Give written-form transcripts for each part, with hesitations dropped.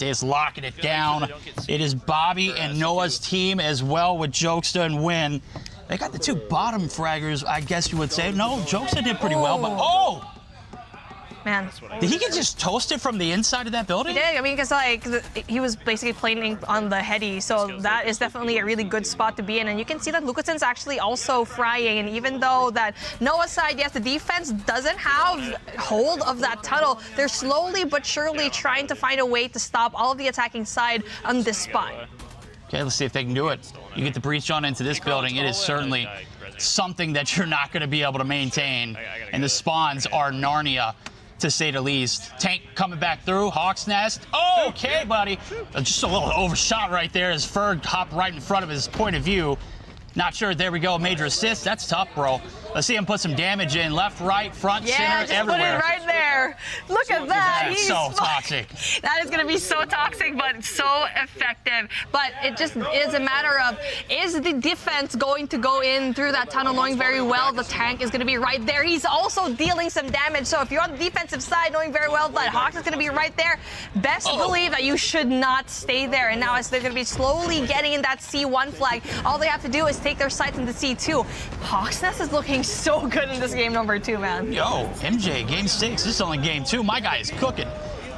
is locking it down. It is Bobby and Noah's team as well with Jokester and Win. They got the two bottom fraggers, I guess you would say. No, Jokester did pretty well, but man, did he get just toasted from the inside of that building? He did. I mean, because he was basically playing on the heady, so that is definitely a really good spot to be in. And you can see that Lucason's actually also frying. And even though that Noah's side, yes, the defense doesn't have hold of that tunnel, they're slowly but surely trying to find a way to stop all of the attacking side on this spot. Okay, let's see if they can do it. You get the breach on into this building. It is certainly something that you're not going to be able to maintain. And the spawns are Narnia, to say the least. Tank coming back through. Hawk's Nest. Okay, buddy. Just a little overshot right there as Ferg hopped right in front of his point of view. Not sure. There we go. Major assist. That's tough, bro. Let's see him put some damage in. Left, right, front, center, everywhere. Yeah, just put it right there. Look at that. He's so toxic. That is going to be so toxic, but so effective. But it just is a matter of, is the defense going to go in through that tunnel knowing very well the tank is going to be right there? He's also dealing some damage. So if you're on the defensive side knowing very well that Hawks is going to be right there, best believe that you should not stay there. And now as they're going to be slowly getting in that C1 flag, all they have to do is take their sights into C2. Hawk's Nest is looking so good in this game number 2, man. Yo, MJ, game 6. This is only game 2. My guy is cooking.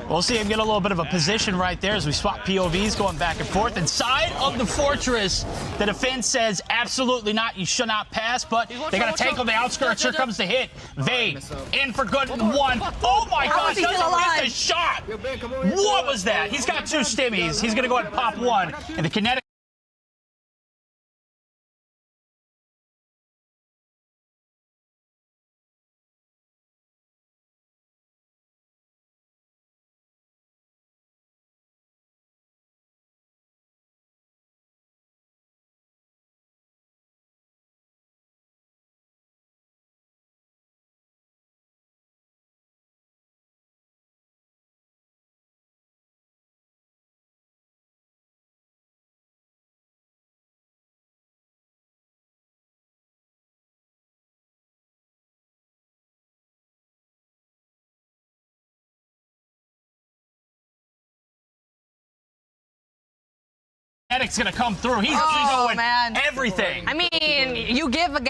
We'll see him get a little bit of a position right there as we swap POVs going back and forth. Inside of the fortress, the defense says absolutely not. You should not pass, but they got to take on the outskirts. Here comes the hit. Vade in for good one. Oh my gosh, doesn't miss a shot. What was that? He's got 2 stimmies. He's going to go ahead and pop one. And the kinetic Kinetic's gonna come through. He's going everything. I mean, you give a guy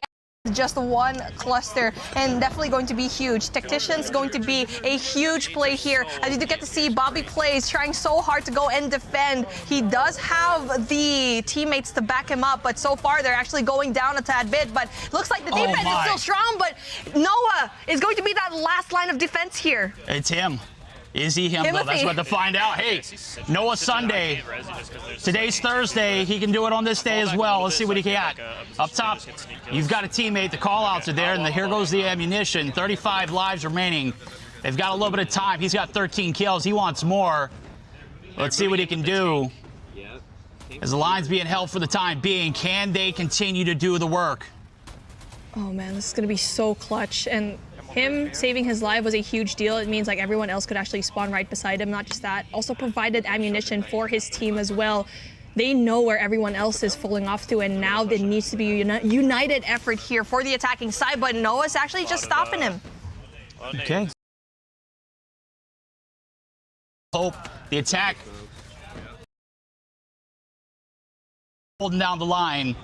just one cluster, and definitely going to be huge. Tactician's going to be a huge play here. As you do get to see Bobby plays, trying so hard to go and defend. He does have the teammates to back him up, but so far they're actually going down a tad bit. But looks like the defense is still strong, but Noah is going to be that last line of defense here. It's him. Is he him, though? That's what to find out. Hey, Noah Sunday. Today's Thursday. He can do it on this day as well. Let's see what he got. Up top, you've got a teammate. The call-outs are there, and here goes the ammunition. 35 lives remaining. They've got a little bit of time. He's got 13 kills. He wants more. Let's see what he can do. As the line's being held for the time being, can they continue to do the work? Oh, man, this is going to be so clutch. And him saving his life was a huge deal. It means like everyone else could actually spawn right beside him. Not just that, also provided ammunition for his team as well. They know where everyone else is falling off to, and now there needs to be a united effort here for the attacking side, but Noah's actually just stopping him. Okay. Hope the attack holding down the line.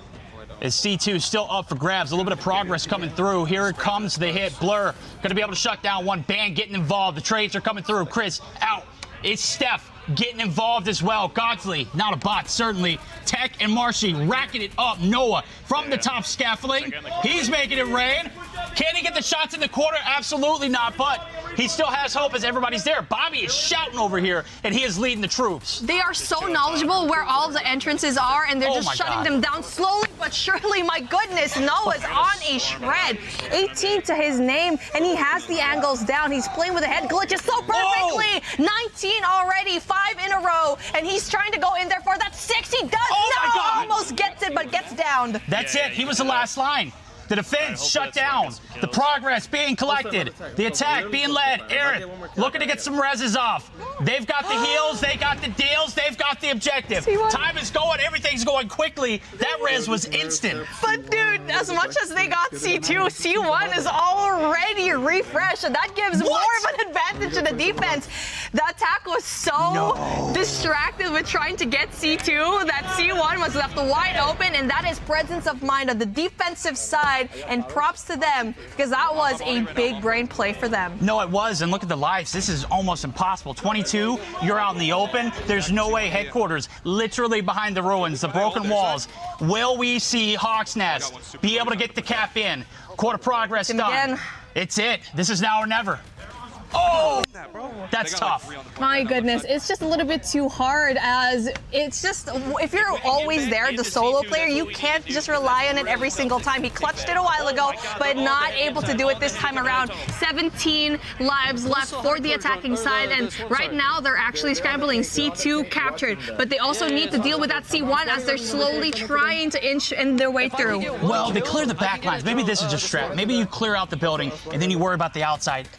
Is C2 still up for grabs? A little bit of progress coming through. Here it comes, the hit. Blur going to be able to shut down one. Band getting involved. The trades are coming through. Chris out. It's Steph getting involved as well. Godsley, not a bot, certainly. Tech and Marshy racking it up. Noah from the top scaffolding. He's making it rain. Can he get the shots in the corner? Absolutely not, but he still has hope as everybody's there. Bobby is shouting over here, and he is leading the troops. They are so knowledgeable where all the entrances are, and they're just shutting them down slowly but surely. My goodness, Noah's on a shred. 18 to his name, and he has the angles down. He's playing with the head glitches so perfectly. 19 already, 5 in a row, and he's trying to go in there for that 6. He does. Almost gets it, but gets downed. That's it. He was the last line. The defense shut down. The progress being collected. The attack being led. Aaron looking to get some reses off. They've got the heals. They got the deals. They've got the objective. C1. Time is going. Everything's going quickly. That res was instant. But dude, as much as they got C2, C1 is already refreshed, and that gives more of an advantage to the defense. The attack was so distracted with trying to get C2 that C1 was left wide open, and that is presence of mind on the defensive side, and props to them because that was a big brain play for them. No, it was, and look at the lives. This is almost impossible. 22, you're out in the open. There's no way headquarters, literally behind the ruins, the broken walls. Will we see Hawk's Nest be able to get the cap in? Quarter progress done. Again. It's it. This is now or never. Oh, that's tough. My goodness, it's just a little bit too hard, as it's just, if you're always there, the solo player, you can't just rely on it every single time. He clutched it a while ago, but not able to do it this time around. 17 lives left for the attacking side, and right now they're actually scrambling. C2 captured, but they also need to deal with that C1 as they're slowly trying to inch in their way through. Well, they clear the back lines. Maybe this is just strat. Maybe you clear out the building, and then you worry about the outside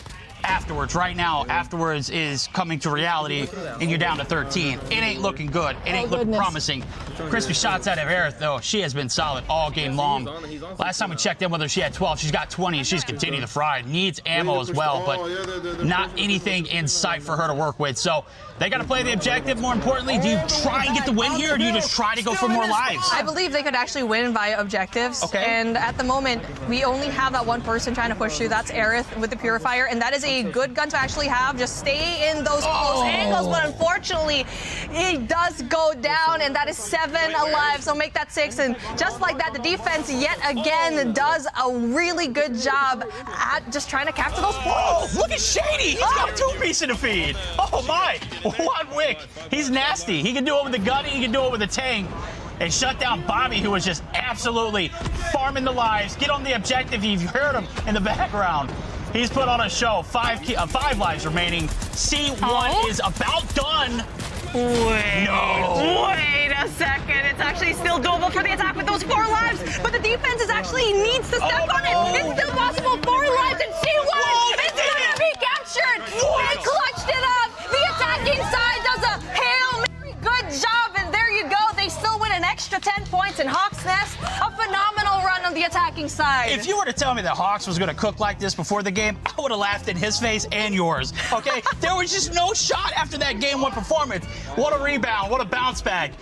afterwards. Right now, afterwards is coming to reality, and you're down to 13. It ain't looking good. It ain't looking promising. Crispy shots out of Aerith, though. She has been solid all game long. Last time we checked in with her, she had 12. She's got 20, and she's continuing to fry. Needs ammo as well, but not anything in sight for her to work with. So they got to play the objective. More importantly, do you try and get the win here, or do you just try to go for more lives? I believe they could actually win via objectives. Okay. And at the moment, we only have that one person trying to push through. That's Aerith with the Purifier, and that is a good gun to actually have. Just stay in those close angles, but unfortunately, it does go down, and that is 7 alive, so make that 6. And just like that, the defense yet again does a really good job at just trying to capture those points. Oh, look at Shady. He's got a 2-piece in the feed. Oh, my. One wick. He's nasty. He can do it with a gun, he can do it with a tank. They shut down Bobby, who was just absolutely farming the lives. Get on the objective. You've heard him in the background. He's put on a show. 5 lives remaining. C1 is about done. Wait a second. It's actually still doable for the attack with those 4 lives, but the defense is actually needs to step on it. It's still possible. 4 lives, and C1 is going to be captured. They clutched it up. The attacking side does a Hail Mary good job, and there you go. They still win an extra 10 points in Hawk's Nest. A phenomenal run on the attacking side. If you were to tell me that Hawks was going to cook like this before the game, I would have laughed in his face and yours, okay? There was just no shot after that game 1 performance. What a rebound. What a bounce back.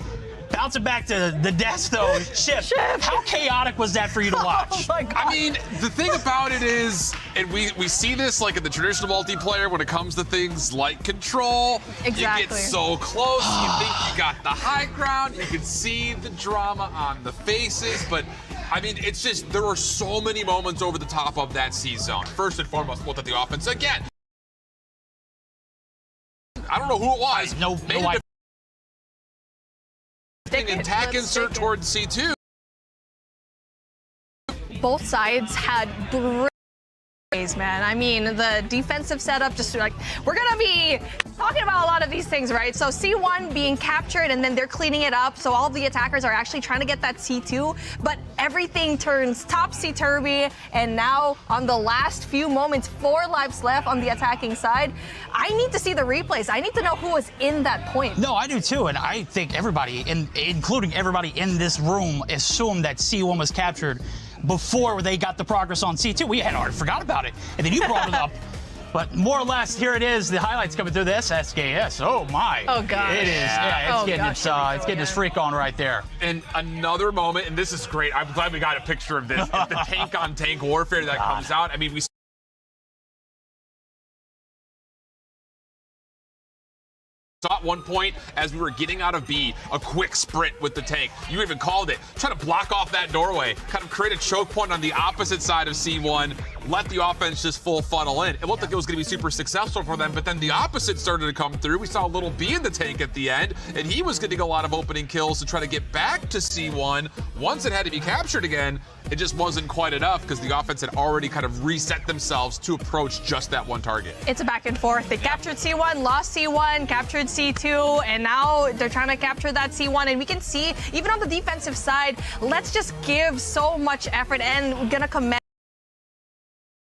Bouncing back to the desk, though. Ship, how chaotic was that for you to watch? Oh my God. I mean, the thing about it is, and we see this like in the traditional multiplayer when it comes to things like control. Exactly. You get so close, you think you got the high ground, you can see the drama on the faces, but I mean, it's just, there were so many moments over the top of that C zone. First and foremost, look at the offense again. I don't know who it was. No idea. Attack insert towards C2. Both sides had great plays, man. I mean, the defensive setup, just like, we're gonna be talking about a lot of these things, right? So C1 being captured, and then they're cleaning it up, so all of the attackers are actually trying to get that C2, but everything turns topsy-turvy, and now on the last few moments, 4 lives left on the attacking side. I need to see the replays. I need to know who was in that point. No, I do too, and I think everybody, including everybody in this room, assumed that C1 was captured before they got the progress on C2. We had already forgot about it, and then you brought it up. But more or less, here it is. The highlights coming through the SSKS. Oh my! Oh gosh! It is. Yeah, it's getting its freak on right there. And another moment, and this is great. I'm glad we got a picture of this. It's the tank-on-tank warfare that comes out. I mean, we saw at one point as we were getting out of B, a quick sprint with the tank. You even called it. Try to block off that doorway, kind of create a choke point on the opposite side of C1, let the offense just full funnel in. It looked like it was going to be super successful for them, but then the opposite started to come through. We saw a little B in the tank at the end, and he was getting a lot of opening kills to try to get back to C1. Once it had to be captured again, it just wasn't quite enough because the offense had already kind of reset themselves to approach just that one target. It's a back and forth. They captured C1, lost C1, captured C2, and now they're trying to capture that C1. And we can see, even on the defensive side, let's just give so much effort, and we're going to commend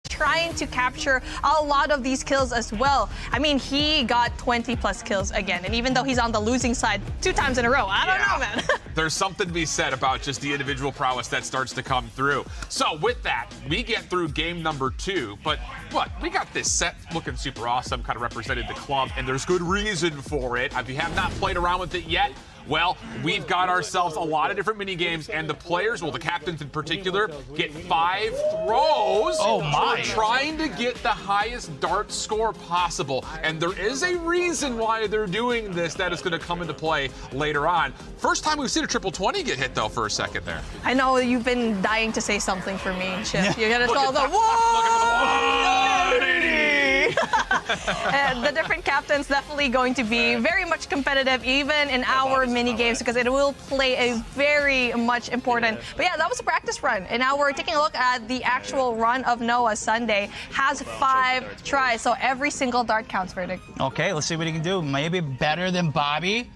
try trying to capture a lot of these kills as well. I mean, he got 20 plus kills again, and even though he's on the losing side 2 times in a row, I don't know, man. There's something to be said about just the individual prowess that starts to come through. So with that, we get through game number 2, but what? We got this set looking super awesome, kind of represented the club, and there's good reason for it. If you have not played around with it yet, well, we've got ourselves a lot of different mini games, and the players, well, the captains in particular, get 5 throws. Oh my! For trying to get the highest dart score possible, and there is a reason why they're doing this that is going to come into play later on. First time we've seen a triple 20 get hit though for a second there. I know you've been dying to say something for me, Chip. Yeah. You're gonna call the And the different captains definitely going to be very much competitive, even in our mini games, because it will play a very much important. But yeah, that was a practice run, and now we're taking a look at the actual run of Noah Sunday. Has 5 tries, so every single dart counts. Verdict. Okay, let's see what he can do. Maybe better than Bobby.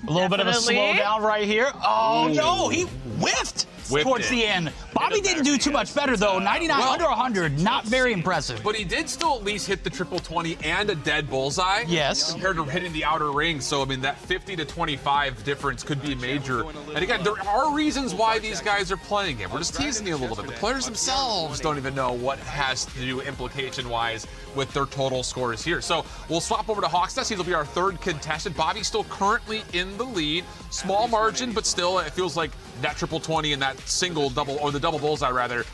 A little bit of a Definitely. slowdown right here. Oh no, he whiffed towards it. the end. Bobby didn't do too much better though. 99 under 100, not very impressive. But he did still at least hit the triple 20 and a dead bullseye. Yes. Compared to hitting the outer ring. So, I mean, that 50 to 25 difference could be major. And again, there are reasons why these guys are playing it. We're just teasing you a little bit. The players themselves don't even know what has to do implication-wise with their total scores here. So we'll swap over to Hawksnest. He'll be our 3rd contestant. Bobby's still currently in the lead. Small margin, but still it feels like that triple 20 and that single double, or the double bullseye rather,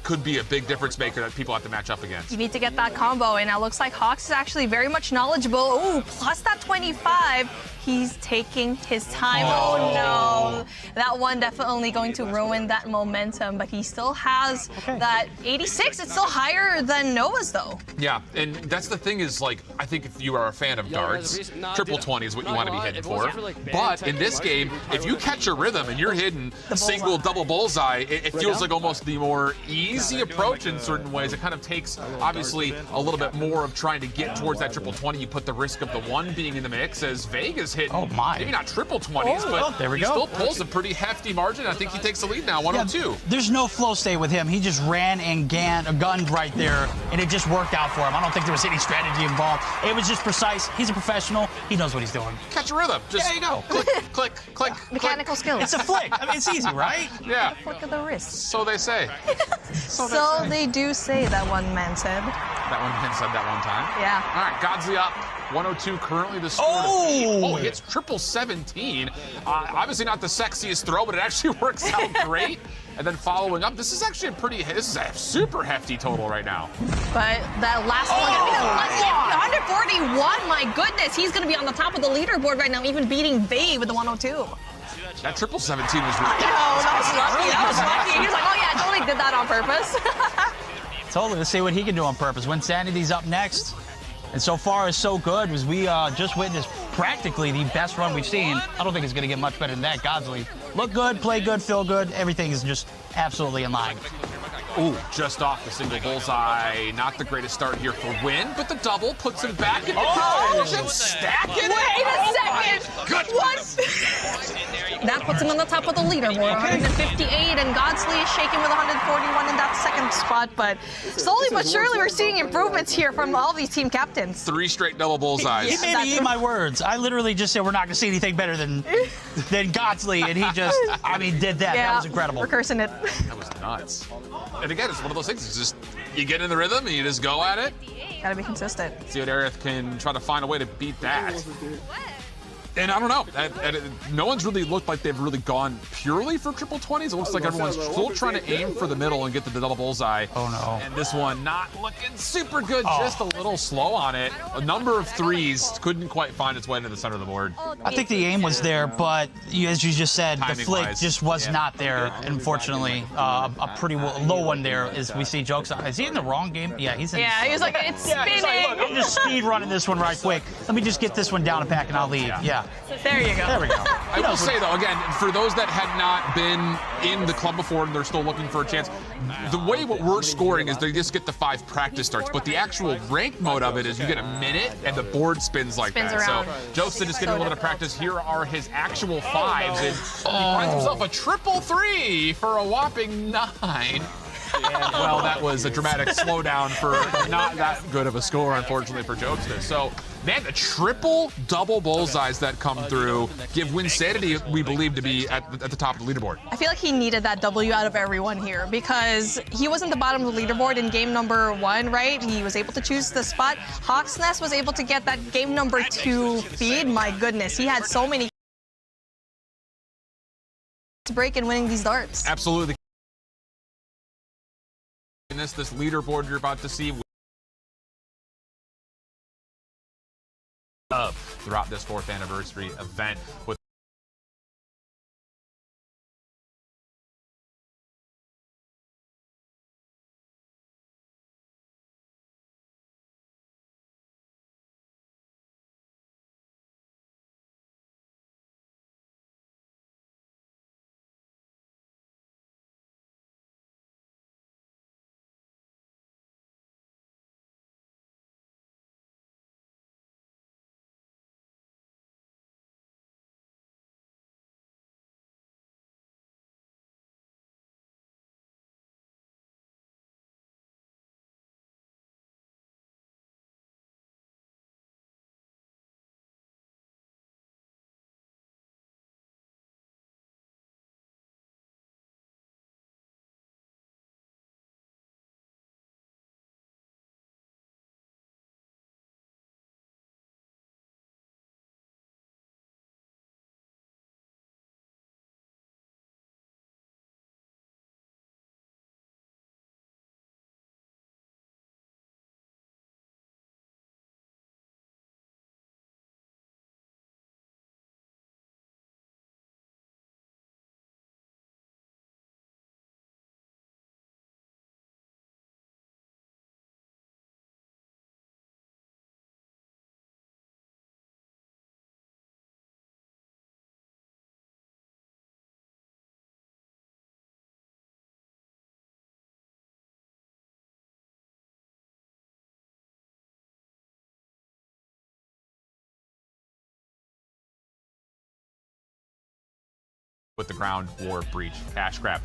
could be a big difference maker that people have to match up against. You need to get that combo, and it looks like Hawks is actually very much knowledgeable. Ooh, plus that 25. He's taking his time. Oh no. That one definitely going to ruin that momentum, but he still has that 86. It's still higher than Noah's though. Yeah, and that's the thing is, like, I think if you are a fan of darts, triple 20 is what you want to be hitting for. But in this game, if you catch a rhythm and you're hitting single, double bullseye, it feels like almost the more easy approach in certain ways. It kind of takes, obviously, a little bit more of trying to get towards that triple 20. You put the risk of the 1 being in the mix as Vegas hit maybe not triple 20s, but there we he go. still pulls a pretty hefty margin. I think he takes the lead now, 102. There's no flow state with him. He just ran and gunned right there, and it just worked out for him. I don't think there was any strategy involved. It was just precise. He's a professional. He knows what he's doing. Catch a rhythm. Just there you go. Click, click, click. Mechanical skills. It's a flick. I mean, it's easy, right? Yeah. Flick of the wrist. So they say. So they do say, that one man said. That one man said that one time. Yeah. All right, Godsey up. 102 currently the score. Oh! He hits triple 17. Obviously not the sexiest throw, but it actually works out great. And then following up, this is actually this is a super hefty total right now. But that last one, gonna be the 141. My goodness, he's gonna be on the top of the leaderboard right now, even beating Vay with the 102. That triple 17 was really That was lucky. That was lucky. He was like, oh yeah, I totally did that on purpose. Totally. Let's see what he can do on purpose. When Sanity's up next. And so far, is so good, as we just witnessed practically the best run we've seen. I don't think it's going to get much better than that. Godsley, look good, play good, feel good. Everything is just absolutely in line. Ooh, just off the single bullseye. Not the greatest start here for Win, but the double puts him back in the and stacking it. Wait a second. Good. What? That puts him on the top of the leaderboard, 158, and Godsley is shaking with 141 in that 2nd spot. But slowly but surely, we're seeing improvements here from all these team captains. 3 straight double bullseyes. He made me eat my words. I literally just said we're not going to see anything better than Godsley, and he just, I mean, did that. Yeah, that was incredible. We're cursing it. That was nuts. And again, it's one of those things. It's just, you get in the rhythm and you just go at it. Gotta be consistent. See what Aerith can try to find a way to beat that. And I don't know. No one's really looked like they've really gone purely for triple 20s. It looks like everyone's still trying to aim for the middle and get to the double bullseye. Oh, no. And this one not looking super good, just a little slow on it. A number of 3s couldn't quite find its way into the center of the board. I think the aim was there, but as you just said, the flick Timing-wise, just was not there. Unfortunately, a pretty low one there as we see jokes on. Is he in the wrong game? Yeah, he's in. Yeah, he was like, it's spinning. He's like, look, I'm just speed running this one right quick. Let me just get this one down and back, and I'll leave. Yeah. There you go. There we go. I will say, though, again, for those that had not been in the club before and they're still looking for a chance, the way what we're scoring is they just get the 5 practice starts, but the actual rank mode of it is you get a minute and the board spins like that. Around. So Joseph is getting a little bit of practice. Here are his actual 5s, and he finds himself a triple 3 for a whopping 9. Well, that was a dramatic slowdown for not that good of a score, unfortunately, for Jokester. So, man, the triple-double bullseyes that come through give Winsanity, we believe, to be at the top of the leaderboard. I feel like he needed that W out of everyone here because he wasn't the bottom of the leaderboard in game number 1, right? He was able to choose the spot. Hawk's Nest was able to get that game number 2 feed. My goodness, he had so many break and winning these darts. Absolutely. This leaderboard you're about to see throughout this 4th anniversary event with the ground war breach cash grab.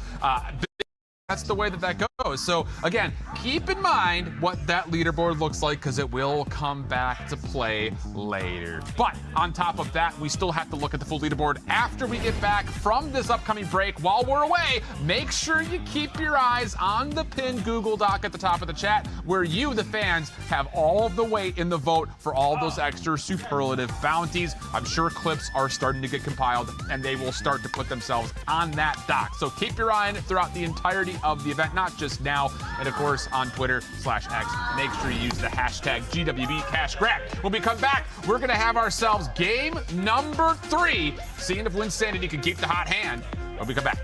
That's the way that goes. So again, keep in mind what that leaderboard looks like because it will come back to play later. But on top of that, we still have to look at the full leaderboard after we get back from this upcoming break. While we're away, make sure you keep your eyes on the pinned Google Doc at the top of the chat where you, the fans, have all of the weight in the vote for all those extra superlative bounties. I'm sure clips are starting to get compiled and they will start to put themselves on that doc. So keep your eye on it throughout the entirety of the event, not just now, and of course on Twitter/X. Make sure you use the hashtag GWBCashGrab. When we come back, we're going to have ourselves game number 3, seeing if Winsanity can keep the hot hand when we come back.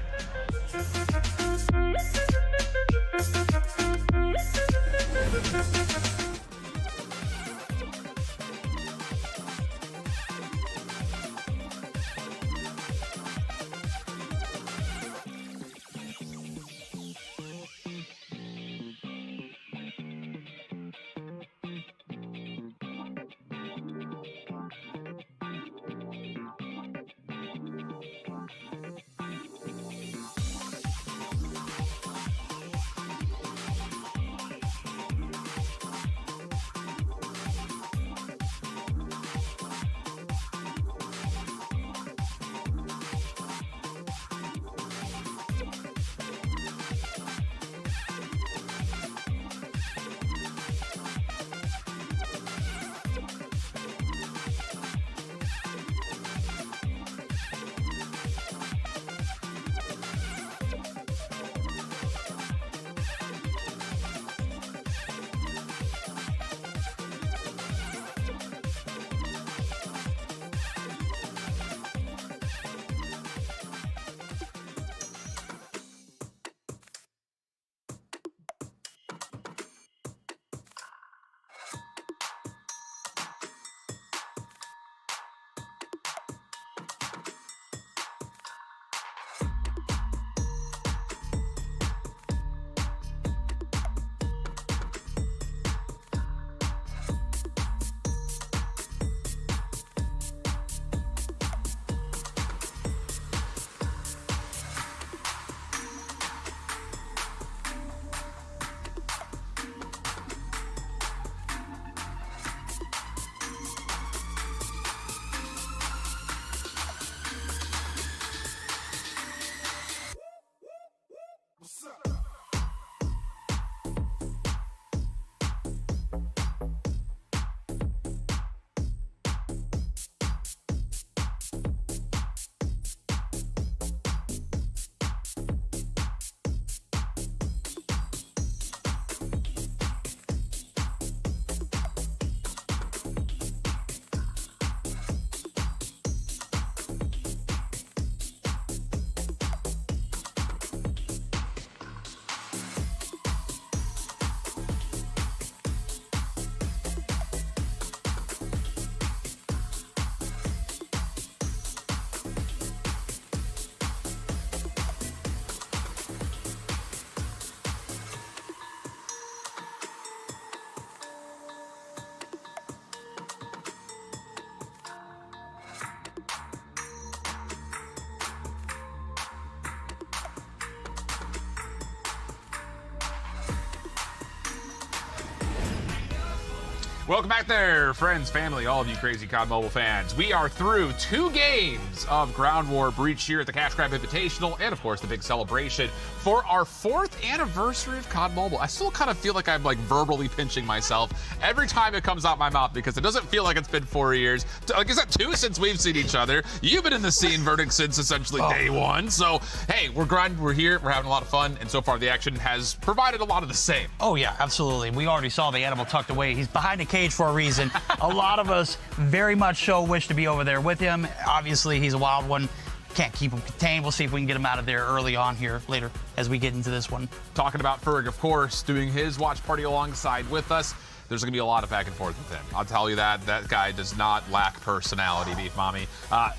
Welcome back there, friends, family, all of you crazy COD Mobile fans. We are through 2 games of Ground War Breach here at the Cash Grab Invitational, and of course the big celebration for our 4th anniversary of COD Mobile. I still kind of feel like I'm like verbally pinching myself every time it comes out my mouth because it doesn't feel like it's been 4 years. Like, is that 2 since we've seen each other? You've been in the scene, Verdict, since essentially day 1. So, hey, we're grinding, we're here, we're having a lot of fun, and so far the action has provided a lot of the same. Oh yeah, absolutely. We already saw the animal tucked away. He's behind a cage for a reason. A lot of us very much so wish to be over there with him. Obviously, he's a wild one. Can't keep him contained. We'll see if we can get him out of there early on here later as we get into this one. Talking about Ferg, of course, doing his watch party alongside with us. There's going to be a lot of back and forth with him. I'll tell you that. That guy does not lack personality, Beef Mommy.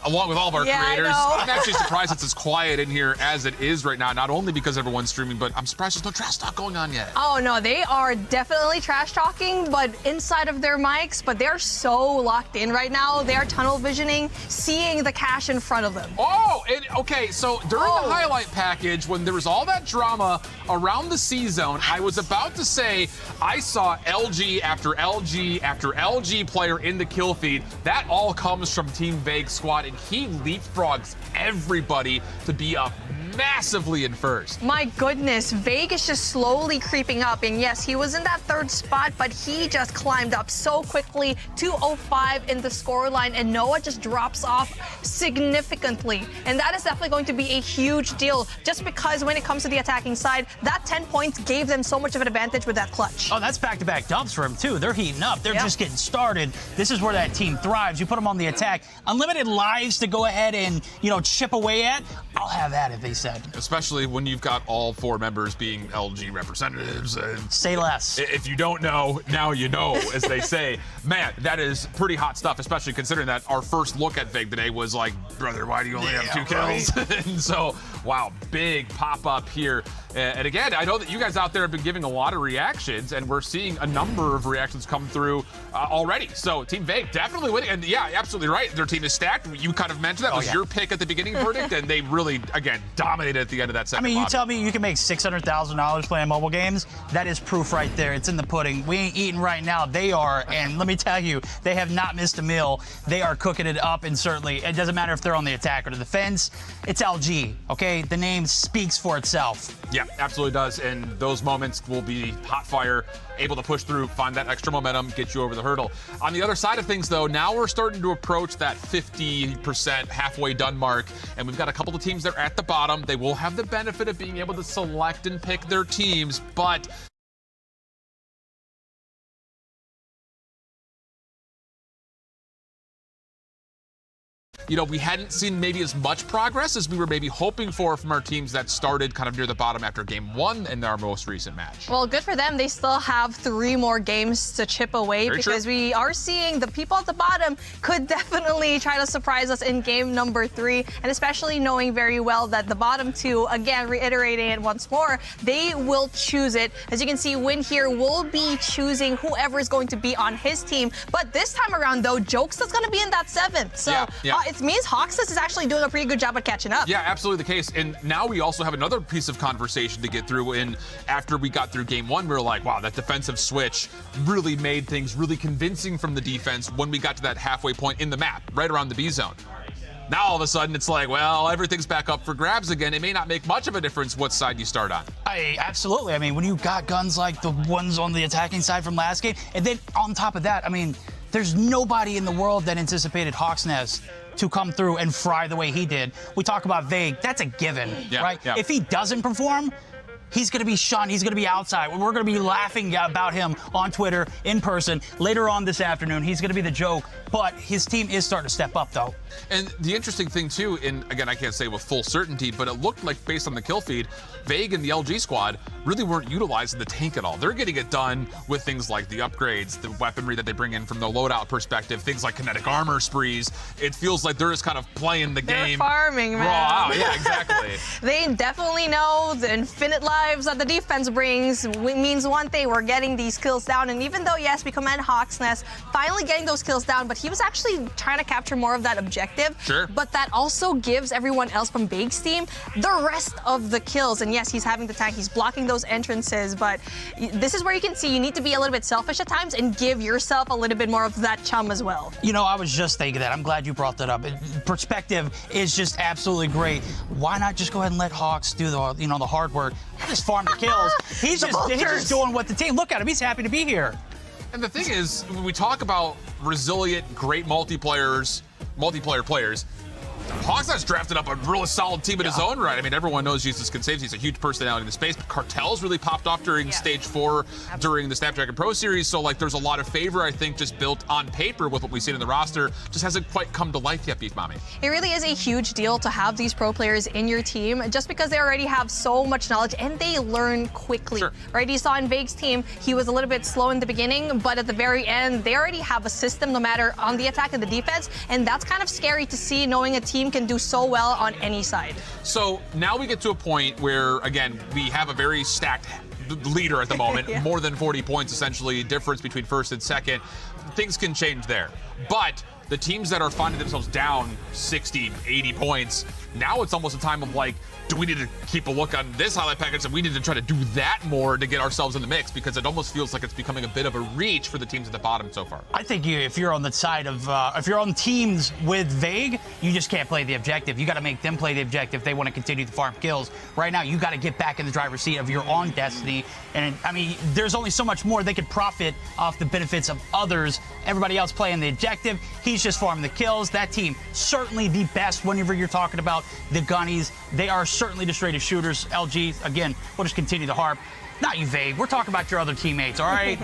Along with all of our creators. I'm actually surprised it's as quiet in here as it is right now, not only because everyone's streaming, but I'm surprised there's no trash talk going on yet. Oh, no, they are definitely trash talking, but inside of their mics, but they're so locked in right now. They are tunnel visioning, seeing the cash in front of them. Oh, and okay, so during the highlight package, when there was all that drama around the C-Zone, I was about to say I saw LG after LG after LG player in the kill feed. That all comes from Team Vague squad, and he leapfrogs everybody to be up massively in first. My goodness, Vague is just slowly creeping up, and yes, he was in that 3rd spot, but he just climbed up so quickly. 205 in the scoreline, and Noah just drops off significantly, and that is definitely going to be a huge deal, just because when it comes to the attacking side, that 10 points gave them so much of an advantage with that clutch. Oh, that's back-to-back dubs for him too. They're heating up. They're just getting started. This is where that team thrives. You put them on the attack. Unlimited lives to go ahead and, you know, chip away at. I'll have that if they said. Especially when you've got all 4 members being LG representatives. And say less. If you don't know, now you know, as they say. Man, that is pretty hot stuff, especially considering that our first look at Vague today was like, brother, why do you only have 2 kills? And so, wow, big pop-up here. And again, I know that you guys out there have been giving a lot of reactions, and we're seeing a number of reactions come through already. So Team Vague definitely winning. And yeah, absolutely right. Their team is stacked. You kind of mentioned that was your pick at the beginning, Verdict, and they really, again, dominated at the end of that second. I mean, you lobby. tell me you can make $600,000 playing mobile games. That is proof right there. It's in the pudding. We ain't eating right now. They are, and let me tell you, they have not missed a meal. They are cooking it up, and certainly it doesn't matter if they're on the attack or the defense. It's LG, okay? The name speaks for itself. Yeah, absolutely does, and those moments will be hot fire, able to push through, find that extra momentum, get you over the hurdle. On the other side of things, though, now we're starting to approach that 50% halfway done mark, and we've got a couple of teams that are at the bottom. They will have the benefit of being able to select and pick their teams, but you know, we hadn't seen maybe as much progress as we were maybe hoping for from our teams that started kind of near the bottom after game 1 in our most recent match. Well, good for them. They still have 3 more games to chip away because we are seeing the people at the bottom could definitely try to surprise us in game number 3, and especially knowing very well that the bottom 2, again, reiterating it once more, they will choose it. As you can see, Win here will be choosing whoever is going to be on his team, but this time around, though, Jokes is going to be in that 7th. So it means Hawks's is actually doing a pretty good job at catching up. Yeah, absolutely the case. And now we also have another piece of conversation to get through. And after we got through game 1, we were like, wow, that defensive switch really made things really convincing from the defense when we got to that halfway point in the map, right around the B zone. Now all of a sudden it's like, well, everything's back up for grabs again. It may not make much of a difference what side you start on. Absolutely. I mean, when you got guns like the ones on the attacking side from last game, and then on top of that, I mean, there's nobody in the world that anticipated Hawksnest to come through and fry the way he did. We talk about Vague, that's a given, right? Yeah. If he doesn't perform, he's going to be shunned. He's going to be outside. We're going to be laughing about him on Twitter, in person. Later on this afternoon, he's going to be the joke. But his team is starting to step up, though. And the interesting thing, too, and again, I can't say with full certainty, but it looked like, based on the kill feed, Vague and the LG squad really weren't utilizing the tank at all. They're getting it done with things like the upgrades, the weaponry that they bring in from the loadout perspective, things like kinetic armor sprees. It feels like they're just kind of playing the game. They're farming, man. Raw out. Yeah, exactly. They definitely know the infinite life lives that the defense brings means one thing: we're getting these kills down. And even though, yes, we commend Hawk's Nest finally getting those kills down, but he was actually trying to capture more of that objective. Sure. But that also gives everyone else from Vague's team the rest of the kills. And yes, he's having the tank, he's blocking those entrances, but this is where you can see you need to be a little bit selfish at times and give yourself a little bit more of that chum as well. You know, I was just thinking that. I'm glad you brought that up. Perspective is just absolutely great. Why not just go ahead and let Hawks do the, you know, the hard work? Just farm the kills. He's just doing what the team. Look at him. He's happy to be here. And the thing is, when we talk about resilient, great multiplayer players, Hawks has drafted up a really solid team in his own right. I mean, everyone knows Jesus can save. He's a huge personality in the space, but Cartel's really popped off during Stage 4 during the Snapdragon Pro Series. So, like, there's a lot of favor, I think, just built on paper with what we've seen in the roster. Just hasn't quite come to life yet, Beef Mommy. It really is a huge deal to have these pro players in your team just because they already have so much knowledge and they learn quickly, right? You saw in Vague's team, he was a little bit slow in the beginning, but at the very end, they already have a system no matter on the attack and the defense, and that's kind of scary to see, knowing a team can do so well on any side. So now we get to a point where, again, we have a very stacked leader at the moment, more than 40 points essentially, difference between first and second. Things can change there. But the teams that are finding themselves down 60, 80 points, now it's almost a time of like, do we need to keep a look on this highlight package, and we need to try to do that more to get ourselves in the mix, because it almost feels like it's becoming a bit of a reach for the teams at the bottom so far. I think if you're on the side of, if you're on teams with Vague, you just can't play the objective. You got to make them play the objective if they want to continue to farm kills. Right now, you got to get back in the driver's seat of your own destiny. And I mean, there's only so much more they could profit off the benefits of others. Everybody else playing the objective, he's just farming the kills. That team, certainly the best whenever you're talking about the gunnies. They are certainly the straightest shooters. LG, again, we'll just continue to harp. Not you, Vague. We're talking about your other teammates, all right?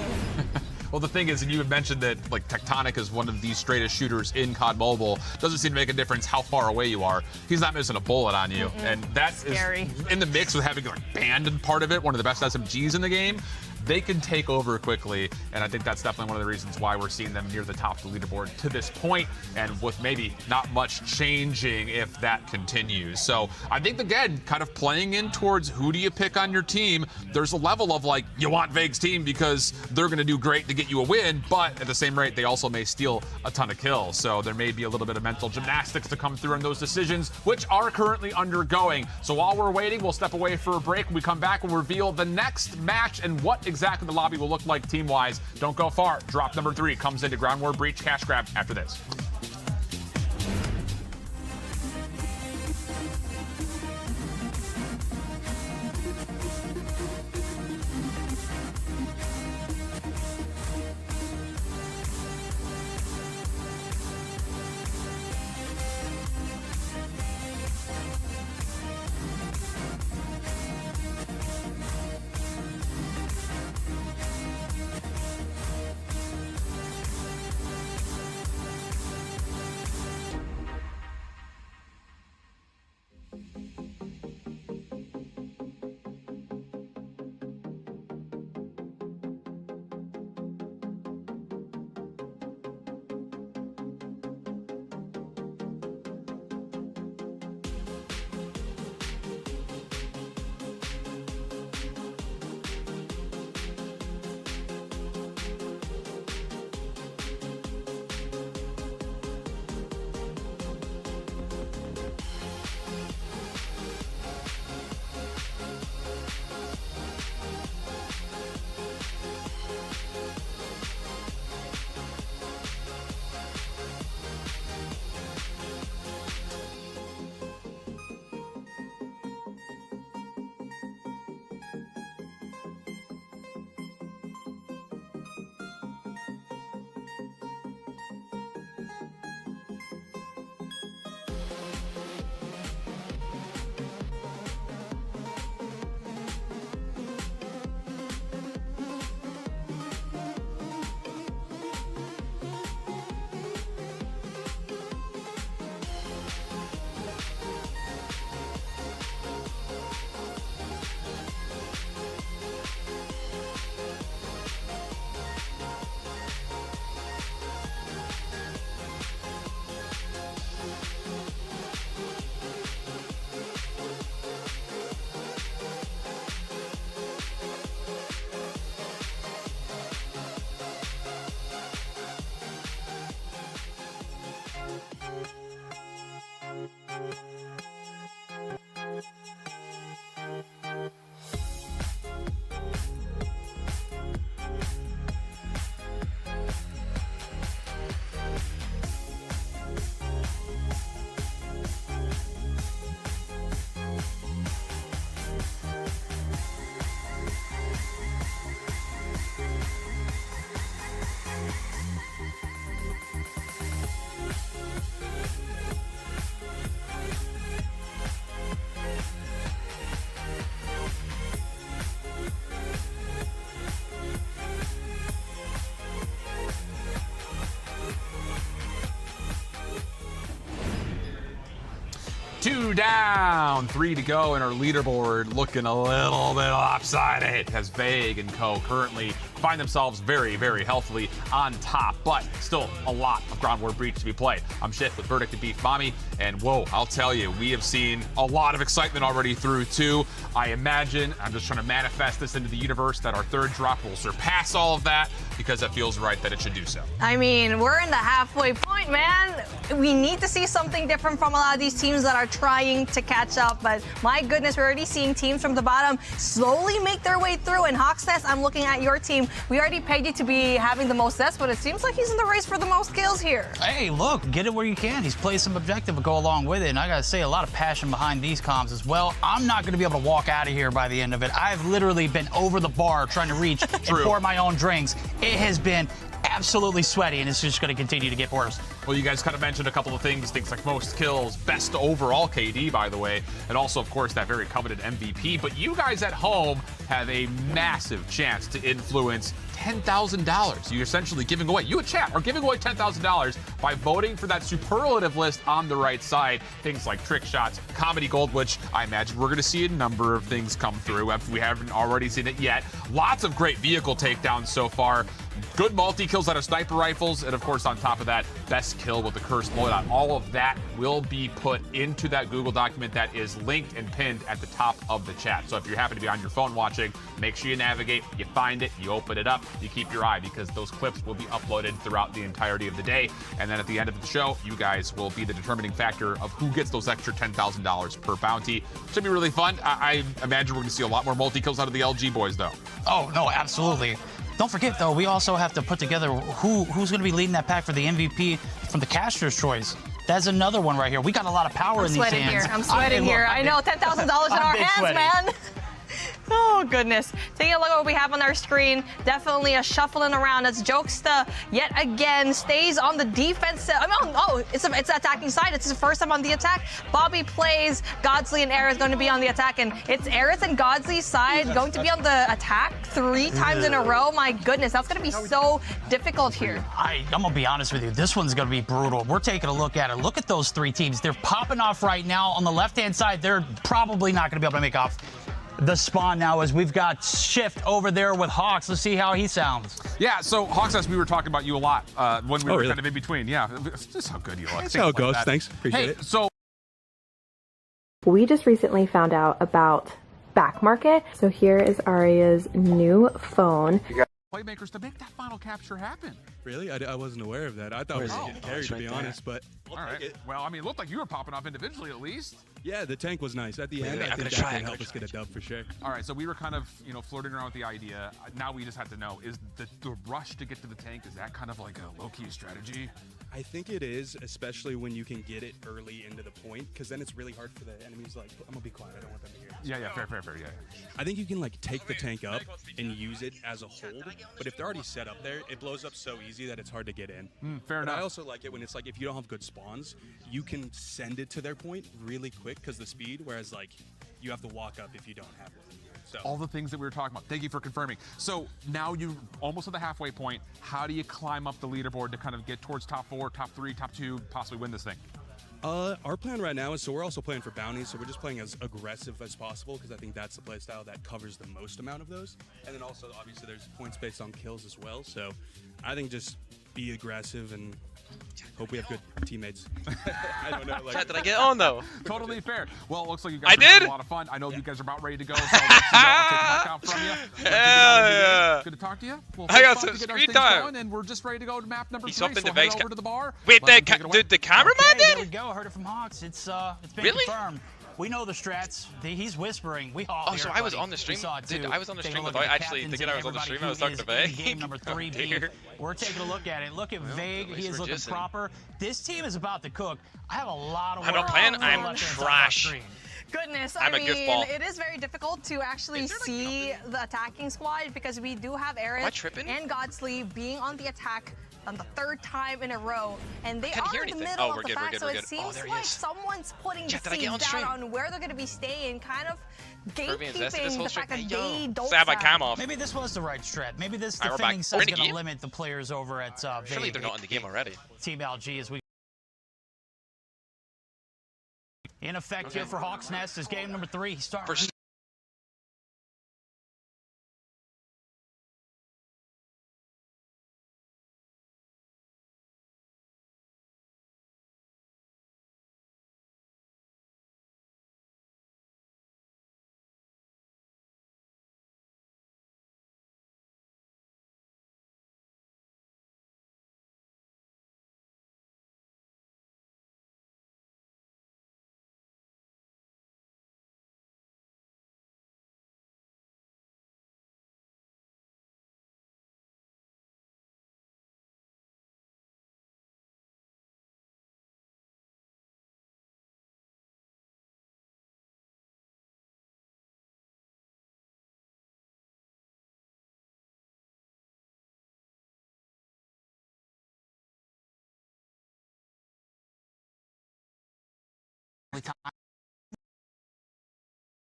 Well, the thing is, and you had mentioned that like Tectonic is one of the straightest shooters in COD Mobile. Doesn't seem to make a difference how far away you are. He's not missing a bullet on you, and that is in the mix with having like Band part of it, one of the best SMGs in the game. They can take over quickly, and I think that's definitely one of the reasons why we're seeing them near the top of the leaderboard to this point, and with maybe not much changing if that continues. So I think, again, kind of playing in towards who do you pick on your team, there's a level of like, you want Vague's team because they're going to do great to get you a win, but at the same rate, they also may steal a ton of kills. So there may be a little bit of mental gymnastics to come through in those decisions, which are currently undergoing. So while we're waiting, we'll step away for a break. When we come back, we'll reveal the next match and what exactly the lobby will look like team-wise. Don't go far. Drop number 3 comes into Ground War Breach Cash Grab after this. Two down, 3 to go, and our leaderboard looking a little bit lopsided as Vague and co. currently find themselves very, very healthily on top, but still a lot of ground war breach to be played. I'm Shift with Verdict and Beef Mommy, and whoa, I'll tell you, we have seen a lot of excitement already through 2. I imagine, I'm just trying to manifest this into the universe, that our third drop will surpass all of that, because it feels right that it should do so. I mean, we're in the halfway point, man. We need to see something different from a lot of these teams that are trying to catch up, but my goodness, we're already seeing teams from the bottom slowly make their way through. And Hawksnest, I'm looking at your team. We already pegged you to be having the most deaths, but it seems like he's in the race for the most kills here. Hey, look, get it where you can. He's played some objective to go along with it, and I gotta say, a lot of passion behind these comms as well. I'm not gonna be able to walk out of here by the end of it. I've literally been over the bar trying to reach and pour my own drinks. It has been absolutely sweaty, and it's just going to continue to get worse. Well, you guys kind of mentioned a couple of things like most kills, best overall KD, by the way, and also, of course, that very coveted MVP. But you guys at home have a massive chance to influence $10,000. You're essentially giving away, you a chat are giving away $10,000 by voting for that superlative list on the right side. Things like trick shots, comedy gold, which I imagine we're going to see a number of things come through if we haven't already seen it yet. Lots of great vehicle takedowns so far. Good multi-kills out of sniper rifles, and of course, on top of that, best kill with the cursed loadout. All of that will be put into that Google document that is linked and pinned at the top of the chat. So if you happen to be on your phone watching, make sure you navigate, you find it, you open it up, you keep your eye, because those clips will be uploaded throughout the entirety of the day. And then at the end of the show, you guys will be the determining factor of who gets those extra $10,000 per bounty. Should be really fun. I imagine we're going to see a lot more multi-kills out of the LG boys, though. Oh, no, absolutely. Don't forget, though, we also have to put together who's going to be leading that pack for the MVP from the caster's choice. That's another one right here. We got a lot of power in these hands. I'm sweating here. I know, $10,000 in our hands, man. Oh, goodness. Taking a look at what we have on our screen. Definitely a shuffling around as Jokesta yet again stays on the defensive. It's the attacking side. It's his first time on the attack. Bobby plays. Godsley and Ares going to be on the attack, and it's Ares and Godsley's side going to be on the attack 3 times in a row. My goodness, that's going to be so difficult here. I'm going to be honest with you. This one's going to be brutal. We're taking a look at it. Look at those 3 teams. They're popping off right now. On the left-hand side, they're probably not going to be able to make off the spawn now, as we've got Shift over there with Hawks. Let's see how he sounds. Yeah, so Hawks, we were talking about you a lot when we were kind of in between. Yeah, just how good you look. That's how it goes. Thanks. Appreciate it. So we just recently found out about Back Market. So here is Aria's new phone. Playmakers to make that final capture happen. Really? I wasn't aware of that. I thought we were getting carried, to be honest, but all right. Well, I mean, it looked like you were popping off individually at least. Yeah, the tank was nice. At the end, I think that can help us get a dub for sure. All right, so we were kind of, flirting around with the idea. Now we just have to know, is the rush to get to the tank, is that kind of like a low-key strategy? I think it is, especially when you can get it early into the point, because then it's really hard for the enemies. Like, I'm gonna be quiet. I don't want them to hear. Yeah, fair, yeah. I think you can take the tank up and use it as a hold, but if they're already set up there, it blows up so easy that it's hard to get in. Fair enough. I also like it when it's if you don't have good spawns, you can send it to their point really quick because the speed, whereas you have to walk up if you don't have it. So all the things that we were talking about. Thank you for confirming. So now you're almost at the halfway point. How do you climb up the leaderboard to kind of get towards top 4, top 3, top 2, possibly win this thing? Our plan right now is, so we're also playing for bounties, so we're just playing as aggressive as possible because I think that's the play style that covers the most amount of those. And then also, obviously, there's points based on kills as well. So I think just be aggressive and Hope we have good teammates. I don't know. Like, Chat, did I get on though? Totally fair. Well, it looks like you guys I are having did? a lot of fun. I know you guys are about ready to go, so let's take the mic out from you. Yeah. Good to talk to you. Well, I got fun some to get our screen things time. going, and we're just ready to go to map number He's 3. up in So the head base over to the bar. Wait, Let him take it away. the cameraman There we did? go. Heard it from Hawks. It's been Really? confirmed. We know the strats. He's whispering. We all Oh, hear so it, I was buddy. on the stream? We saw it Dude, too. I was on the Take a stream look without at the actually captains thinking I and was on the everybody stream. I was who talking is to Vay. in Game number 3B. Dear. We're taking a look at it. Look at Vague. at He least is we're looking jizzing. proper. This team is about to cook. I have a lot of I'm work not playing. on the I'm left-hand side of our trash. screen. Goodness, I'm I a mean, goofball. it is very difficult to actually see the attacking squad because we do have Am I Aerith tripping? and Godsleeve being on the attack on the 3rd time in a row, and they Can't are hear in the anything. middle Oh, of we're the good, we're pack, good, so we're it good. Oh, seems there he like is. someone's putting Chat, the did I get seeds on down stream? on where they're going to be staying, kind of Kirby invested this gatekeeping whole the stream. fact that Hey, yo. they don't So I have my sell. cam off. Maybe this was the right strat. Maybe this Alright, we're defending back. side We're is in the going to game? limit the players over at Surely Vague. they're not in the game already. Team LG as we in effect here for Hawks Nest is game number 3. He starts. First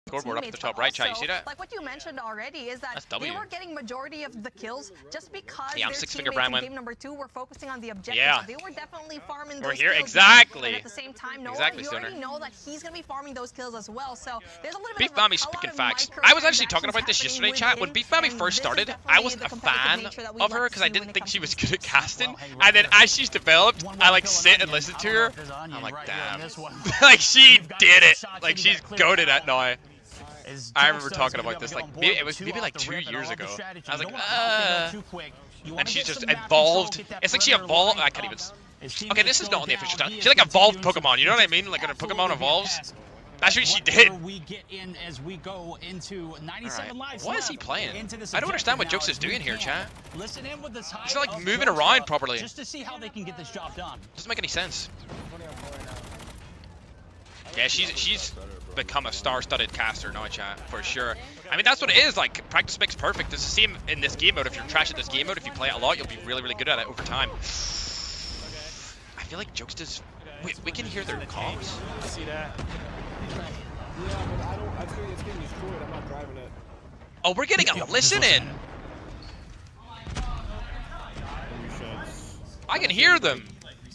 scoreboard up at the top right, chat. You see that? Like what you mentioned already is that That's they W. were getting majority of the kills just because Yeah, I'm their six-finger teammates Brian in went. game number 2 were focusing on the objective. Yeah. So they were definitely farming We're those here, kills. exactly. And at the same time, Noah, Exactly, you already Stoner. know that he's going to be farming those kills as well. So there's a little bit Beef of Mommy a lot speaking of facts. I was actually talking about this microtransactions yesterday, happening chat. When within, Beef Mommy and first this is started, definitely I wasn't the a competitive fan nature that we of love her to because I see when didn't it think comes she to was these good at games. casting. And then as she's developed, I like sit and listen to her. I'm like, damn. Like she did it. Like she's goated at now. I remember talking about this like maybe it was maybe like 2 years ago. I was like, and she's just evolved. It's like she evolved. I can't even. Okay, this is not on the official channel. She like evolved Pokemon. You know what I mean? Like when a Pokemon evolves. That's what she did. We get in as we go into 97 lives. What is he left playing? into this I don't understand what objective Jokes now is as we doing here, can. chat. Listen in with this high He's not, like, up moving close around up, properly. just to see how they can get this job done. Doesn't make any sense. Yeah, she's become a star-studded caster now, chat, for sure. I mean, that's what it is. Like, practice makes perfect. It's the same in this game mode. If you're trash at this game mode, if you play it a lot, you'll be really, really good at it over time. I feel like Jokes does. Wait, we can hear their comms. I see that. Yeah, but I don't. I feel it's getting destroyed. I'm not driving it. Oh, we're getting a listen in. I can hear them.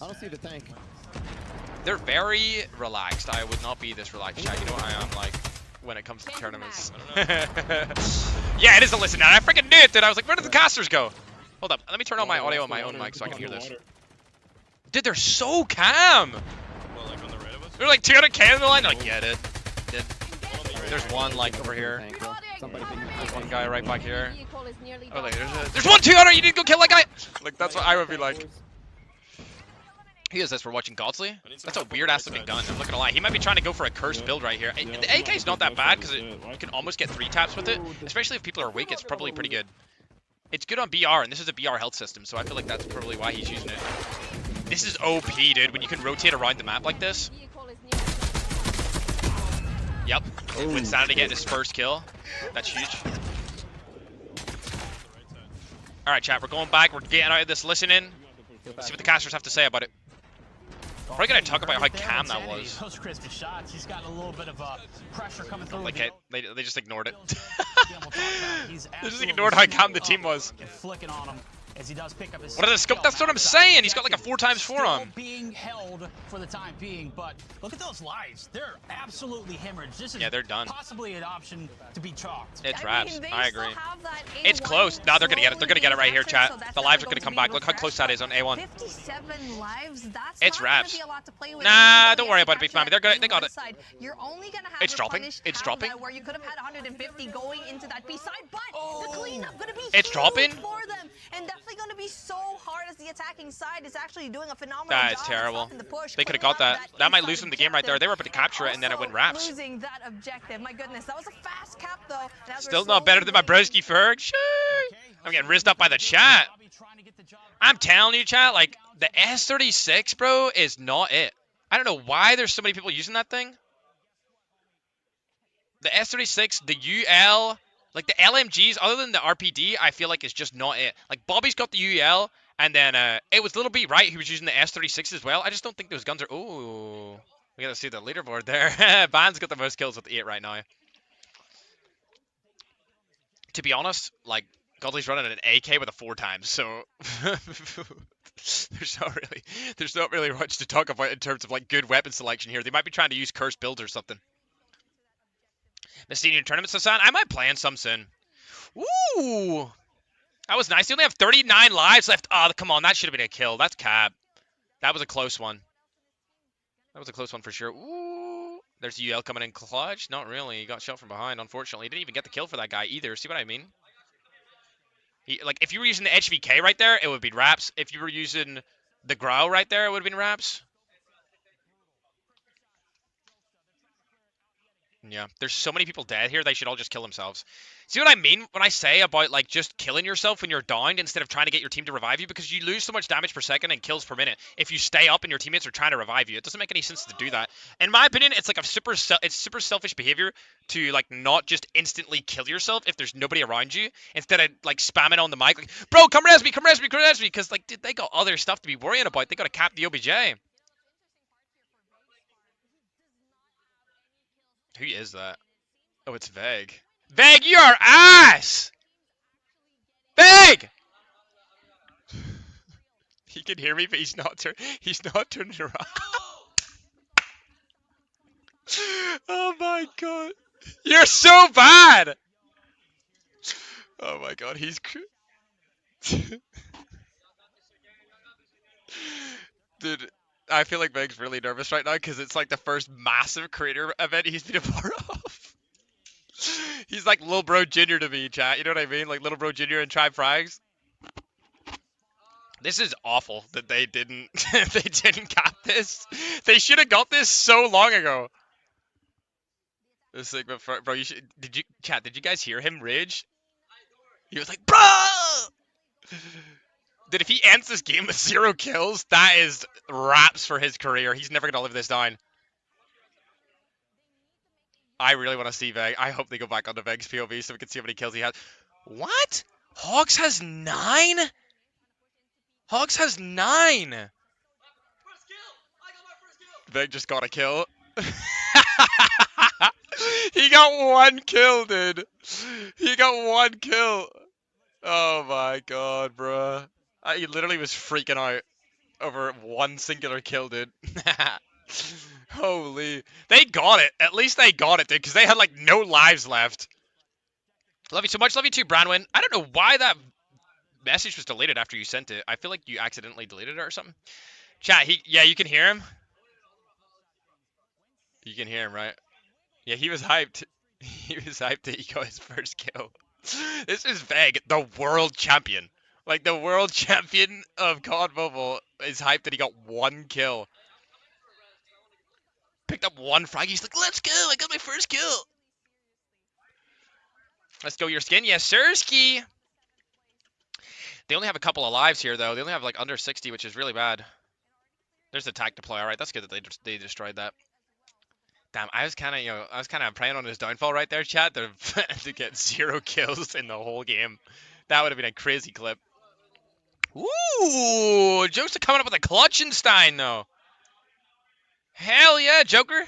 I don't see the tank. They're very relaxed. I would not be this relaxed, chat. You know what I am like when it comes to tournaments. Yeah, it is a listen. And I freaking knew it, dude. I was like, where did the casters go? Hold up. Let me turn on my audio on my own mic so I can hear this. Dude, they're so calm. They're like 200k on the line. They're like, yeah, dude. There's one like over here. There's one guy right back here. Oh, like, there's one 200. You need to go kill that guy. Like that's what I would be like. Who is this? We're watching Godsley? That's a weird ass looking gun. I'm not gonna lie. He might be trying to go for a cursed build right here. The AK is not that bad because you can almost get 3 taps with it. Especially if people are weak, it's probably pretty good. It's good on BR, and this is a BR health system, so I feel like that's probably why he's using it. This is OP, dude. When you can rotate around the map like this. Yep. With Sanity getting his first kill. That's huge. Alright, chat. We're going back. We're getting out of this listening. Let's see what the casters have to say about it. Probably gonna talk about how cam that was. Those crispy shots. He's got a little bit of pressure coming through. Like it, they just ignored it. He's They just ignored how calm the team was. Flicking on him. as he does pick up his What are the scope? That's what I'm saying. He's got like a 4x4 on him. Being held for the time being, but look at those lives. They're absolutely hemorrhaged. This is they're done. Possibly an option to be chalked. It's wraps. I agree. It's A1 close. No, they're gonna get it. They're gonna get it right here, chat. so that's The lives are definitely gonna come going back. to Look be how close that is on A1. 57 lives. That's It's not gonna wraps. be a lot to play with. Nah, don't worry about it, Beef Mammy. They're good. They got it. You're only gonna have It's dropping. replenished It's half dropping. that, where you could have had 150 going into that B side, but the cleanup gonna be It's huge dropping. for them, and definitely gonna be so hard as the attacking side is actually doing a phenomenal That job is terrible. stopping the push, They could have cleaning got up that. That might inside lose them the game right there. They were able to capture it, and then it went wraps. Losing that objective. My goodness, that was a fast cap though. and as we're Still not better than my slowly broski Ferg. Shoo. I'm getting rizzed up by the chat. I'm telling you, chat, like, the S36, bro, is not it. I don't know why there's so many people using that thing. The S36, the UL, like the LMGs, other than the RPD, I feel like it's just not it. Like, Bobby's got the UL, and then it was Little B, right? He was using the S36 as well. I just don't think those guns are... Ooh. We gotta see the leaderboard there. Ban's got the most kills with 8 right now. To be honest, like, Godly's running an AK with a 4 times, so... there's not really much to talk about in terms of, like, good weapon selection here. They might be trying to use cursed builds or something. The senior tournaments, Hassan? I might play in some soon. Ooh! That was nice. They only have 39 lives left. Oh, come on. That should have been a kill. That's cap. That was a close one. That was a close one for sure. Ooh! There's UL coming in clutch. Not really. He got shot from behind, unfortunately. He didn't even get the kill for that guy either. See what I mean? Like, if you were using the HVK right there, it would be wraps. If you were using the Growl right there, it would have been wraps. Yeah, there's so many people dead here, they should all just kill themselves. See what I mean when I say about, like, just killing yourself when you're downed instead of trying to get your team to revive you? Because you lose so much damage per second and kills per minute if you stay up and your teammates are trying to revive you. It doesn't make any sense to do that. In my opinion, it's like it's super selfish behavior to, like, not just instantly kill yourself if there's nobody around you instead of, like, spamming on the mic, like, bro, come res me, come res me, come res me, because, like, dude, they got other stuff to be worrying about. They got to cap the OBJ. Who is that? Oh, it's Veg. Veg, you are ass! Veg! He can hear me, but he's not turning around. Oh my god. You're so bad! Oh my god, he's... Dude, I feel like Veg's really nervous right now because it's like the first massive creator event he's been a part of. He's like Lil Bro Jr. to me, chat. You know what I mean? Like Little Bro Jr. and Tribe Frags. This is awful that they didn't cap this. They should have got this so long ago. This thing, bro, you should. Did you guys hear him rage? He was like, bro. Dude, if he ends this game with 0 kills, that is wraps for his career. He's never gonna live this down. I really want to see Veg. I hope they go back onto Veg's POV so we can see how many kills he has. What? Hogs has 9? Hogs has 9. Veg just got a kill. He got 1 kill, dude. He got 1 kill. Oh my god, bruh. He literally was freaking out over 1 singular kill, dude. Holy. They got it. At least they got it, dude, because they had, like, no lives left. Love you so much. Love you too, Branwin. I don't know why that message was deleted after you sent it. I feel like you accidentally deleted it or something. Chat, yeah, you can hear him. You can hear him, right? Yeah, he was hyped. He was hyped that he got his first kill. This is Veg, the world champion. Like, the world champion of COD Mobile is hyped that he got 1 kill. Picked up 1 frag. He's like, let's go. I got my first kill. Let's go your skin. Yes, sir, ski. They only have a couple of lives here, though. They only have, like, under 60, which is really bad. There's the tag deploy. All right, that's good that they destroyed that. Damn, I was kind of praying on his downfall right there, chat, to get 0 kills in the whole game. That would have been a crazy clip. Ooh, Joke's coming up with a Clutchenstein, though. Hell yeah, Joker.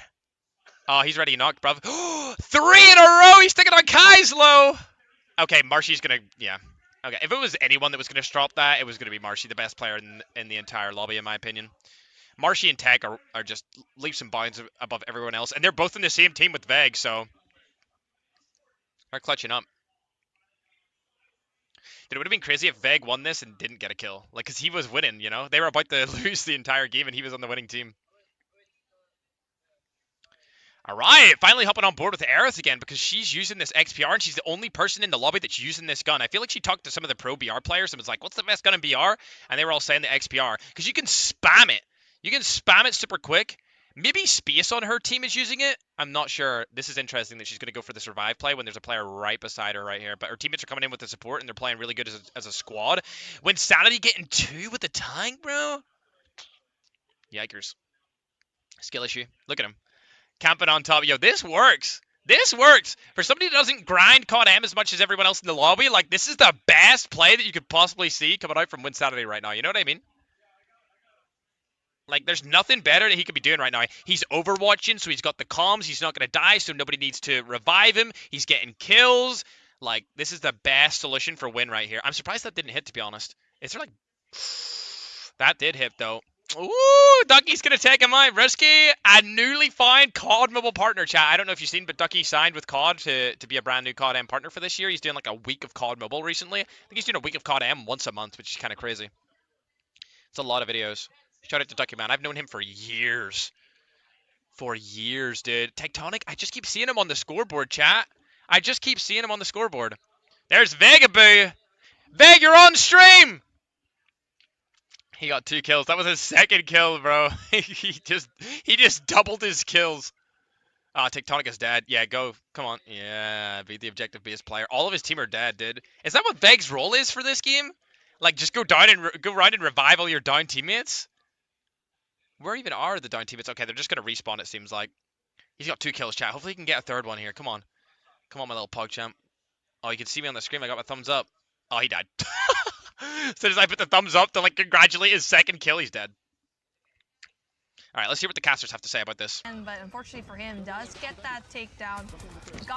Oh, he's ready to knock, bruv. 3 in a row. He's sticking on Kai's low. Okay, Marshy's gonna, yeah. Okay, if it was anyone that was going to drop that, it was going to be Marshy, the best player in the entire lobby, in my opinion. Marshy and Tech are just leaps and bounds above everyone else, and they're both in the same team with Veg, so they're clutching up. Dude, it would have been crazy if Veg won this and didn't get a kill. Like, because he was winning, you know? They were about to lose the entire game, and he was on the winning team. All right, finally hopping on board with Aerith again because she's using this XPR and she's the only person in the lobby that's using this gun. I feel like she talked to some of the pro BR players and was like, what's the best gun in BR? And they were all saying the XPR because you can spam it. You can spam it super quick. Maybe Space on her team is using it. I'm not sure. This is interesting that she's going to go for this revive play when there's a player right beside her right here. But her teammates are coming in with the support and they're playing really good as a squad. When Sanity getting 2 with the tank, bro. Yikers. Skill issue. Look at him. Camping on top. Yo, this works. This works. For somebody that doesn't grind CODM as much as everyone else in the lobby, like, this is the best play that you could possibly see coming out from Win Saturday right now. You know what I mean? Like, there's nothing better that he could be doing right now. He's overwatching, so he's got the comms. He's not going to die, so nobody needs to revive him. He's getting kills. Like, this is the best solution for Win right here. I'm surprised that didn't hit, to be honest. Is there, like... That did hit, though. Ooh, Ducky's going to take him out. Risky, a newly found COD Mobile partner, chat. I don't know if you've seen, but Ducky signed with COD to be a brand new COD M partner for this year. He's doing like a week of COD Mobile recently. I think he's doing a week of COD M once a month, which is kind of crazy. It's a lot of videos. Shout out to Ducky, man. I've known him for years. For years, dude. Tectonic, I just keep seeing him on the scoreboard, chat. I just keep seeing him on the scoreboard. There's Vegaboo. Veg, you're on stream! He got 2 kills. That was his second kill, bro. he just doubled his kills. Ah, Tectonic is dead. Yeah, go. Come on. Yeah, be the objective base player. All of his team are dead, dude. Is that what Veg's role is for this game? Like, just go down and go around and revive all your down teammates? Where even are the down teammates? Okay, they're just gonna respawn, it seems like. He's got 2 kills, chat. Hopefully he can get a third one here. Come on. Come on, my little pug champ. Oh, you can see me on the screen. I got my thumbs up. Oh, he died. As soon as I put the thumbs up to, like, congratulate his second kill, he's dead. All right, let's hear what the casters have to say about this. But unfortunately for him, does get that takedown.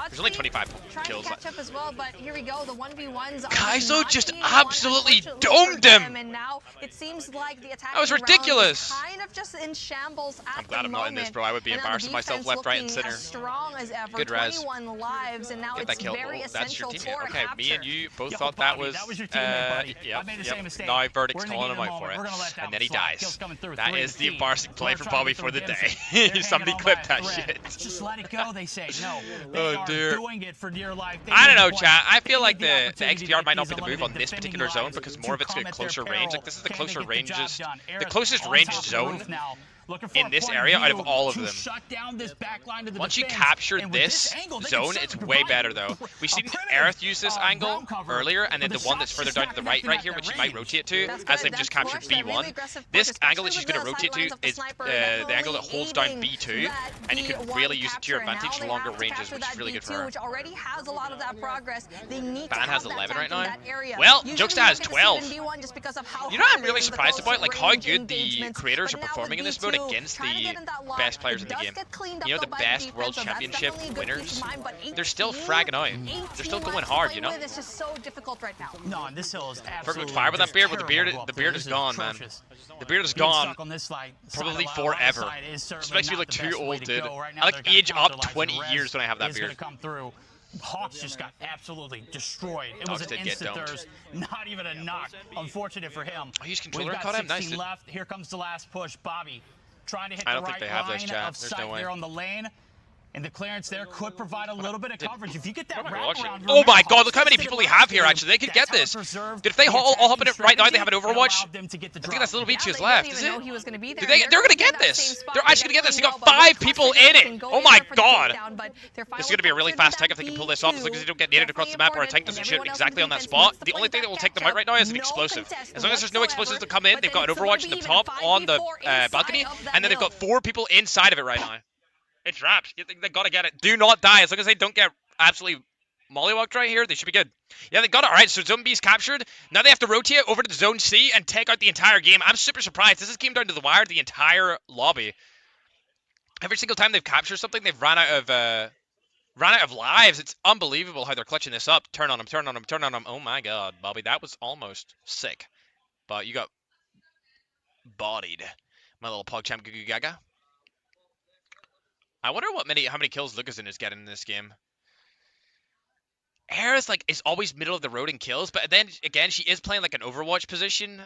There's only 25 kills. Trying to catch up as well, but here we go. The 1v1s. Kaizo just absolutely domed him. And now it seems like the attack. That was ridiculous. Kind of just in shambles at I'm glad I'm not in this, bro. I would be embarrassing myself left, right, and center. As strong as ever. Good res. 21 lives, and now it's very essential for a okay, capture. me and you both thought that was your teammate, buddy. Yep, I made the same mistake. Now Verdict's We're in the calling heat him of the out for it. moment. We're gonna let And down then he the slide. dies. Kills coming through. That 3 is to the 15. embarrassing play We're from trying Bobby to for the throw day. They're Somebody hanging on clip by a that thread. shit. Just let it go, they say. No, they Oh, are dear. doing it for dear life. They I don't need know, to chat. play. I feel like They the need opportunity to XPR get might not these be the move on eliminated this defending particular zone lives because to more of it's come got at their closer peril. range. Like, this is the Can they closer get the ranges. job done? The Aerith closest on range top of the zone roof now, looking for in a this point area out of view all of to them. shut down this back line to the Once you defense. capture And with this angle, they can zone, start it's to way provide better, though. We've seen Aerith use this angle ground cover, earlier, and then but the one that's shot's further just down not to the gonna right connect here, that which you range. might rotate to, That's as good. they've just That captured push, that really B1. aggressive This push, angle that she's especially going to with rotate the sidelines to of the is sniper, the angle that definitely holds down aiding B2, that and you can B1 really use it to your capture. advantage Now they longer have to ranges, capture which is that really good for B2, her. which already has a lot of that progress. They need to Ban has have that 11 right tank in now. that area. Well, Usually Jokesta you has don't get to see 12. it in B1 just because of how You know what I'm hard it really is, the surprised close about? Like, how range good the engagements. creators But are now performing in with this mode B2 against trying to the get in that lock, best players in it the does game. get cleaned up You know, though the by best defense, World so that's Championship definitely a good winners, peace of mind, but they're still 18 fragging out. 18 They're still going laps to hard, play you know? with. It's just so difficult right now. No, and this hill is Perfect absolutely fire with that beard, but the beard terrible up there. is This gone, man. atrocious. The beard is Being gone. stuck on this side Probably of the line forever. side is certainly Just makes you not look the too best way old, to dude. go. Right now, I like they're gonna age count up their lives, 20 and the years rest when I have that is beard. gonna come through. Hawks just got absolutely destroyed. It was Hawks an did get instant domed. thirst, not even a knock. Unfortunate for him. Oh, he's We've controller got caught him. Nice, 16 dude. left. Here comes the last push. Bobby trying to hit I the don't think right they have this, line chat. of There's sight no way. there on the lane. And the clearance there could provide a little bit of coverage. If you get that What am I watching? wraparound, Oh my remember, God, look how Hawks many did it people we last have here, game. actually. They could That's get how it this. preserved Dude, if they the all hop in it right now, they have an strategy and Overwatch. allowed them to get the I think drop. that's little Yeah, beaches they left, didn't is even it? know he was gonna be there. They're going to get this. They're actually going to get this. They got 5 people in it. Oh my God. This is going to be a really fast tank if they can pull this off. As long as they don't get naded across the map or a tank doesn't shoot exactly on that spot. The only thing that will take them out right now is an explosive. As long as there's no explosives to come in, they've got an Overwatch at the top on the balcony, and then they've got 4 people inside of it right now. It's wrapped. They got to get it. Do not die. As long as they don't get absolutely mollywogged right here, they should be good. Yeah, they got it. All right, so Zone B's captured. Now they have to rotate over to Zone C and take out the entire game. I'm super surprised. This came down to the wire, the entire lobby. Every single time they've captured something, they've run out of Ran out of lives. It's unbelievable how they're clutching this up. Turn on him, turn on him, turn on him. Oh my god, Bobby, that was almost sick. But you got bodied. My little PogChamp Goo Gaga. I wonder how many kills Lucasson is getting in this game. Harris is always middle of the road in kills, but then again she is playing like an Overwatch position.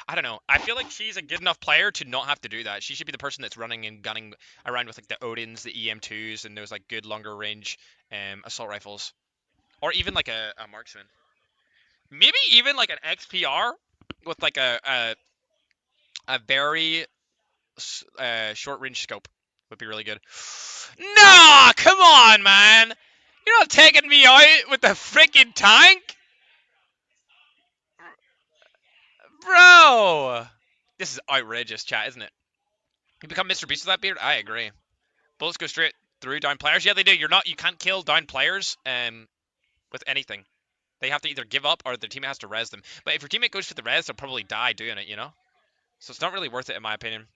I don't know. I feel like she's a good enough player to not have to do that. She should be the person that's running and gunning around with like the Odins, the EM2s, and those like good longer range assault rifles, or even like a marksman. Maybe even like an XPR with like a very short range scope would be really good. Nah, come on, man. You're not taking me out with the freaking tank? Bro! This is outrageous, chat, isn't it? You become Mr. Beast with that beard? I agree. Bullets go straight through down players. Yeah, they do. You can't kill down players with anything. They have to either give up or their teammate has to res them. But if your teammate goes for the res, they'll probably die doing it, you know? So it's not really worth it in my opinion.